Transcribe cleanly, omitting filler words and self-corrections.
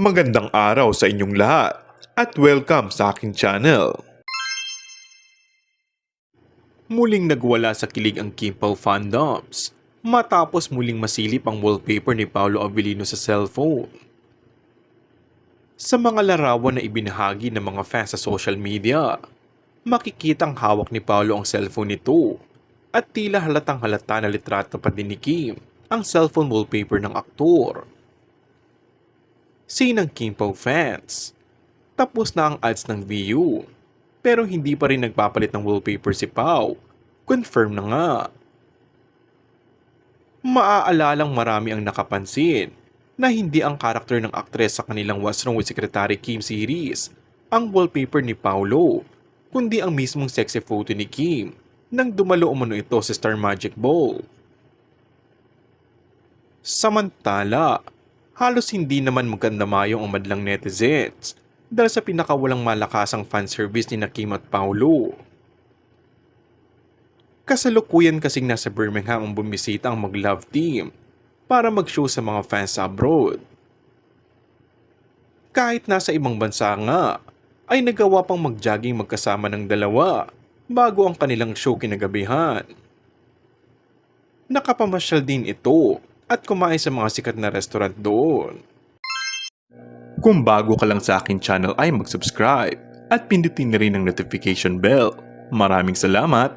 Magandang araw sa inyong lahat at welcome sa aking channel. Muling nagwala sa kilig ang Kimpaw fandoms matapos muling masilip ang wallpaper ni Paolo Abilino sa cellphone. Sa mga larawan na ibinahagi ng mga fans sa social media, makikitang hawak ni Paolo ang cellphone nito at tila halatang halata na litrato pa din ni Kim ang cellphone wallpaper ng aktor. Sinang Kimpaw fans, tapos na ang ads ng VU, pero hindi pa rin nagpapalit ng wallpaper si Pao. Confirm na nga. Maaalalang marami ang nakapansin na hindi ang karakter ng aktres sa kanilang What's Wrong with Secretary Kim series ang wallpaper ni Paolo, kundi ang mismong sexy photo ni Kim nang dumalo umano ito sa Star Magic Ball. Samantala, halos hindi naman magkandamayong ang madlang netizens dahil sa pinakawalang malakasang fanservice ni Kim at Paolo. Kasalukuyan kasing nasa Birmingham ang bumisita ang mag-love team para mag-show sa mga fans sa abroad. Kahit nasa ibang bansa nga, ay nagawa pang mag-jogging magkasama ng dalawa bago ang kanilang show kinagabihan. Nakapamasyal din ito at kumain sa mga sikat na restaurant doon. Kung bago ka lang sa akin channel ay mag-subscribe at pindutin na rin ang notification bell. Maraming salamat!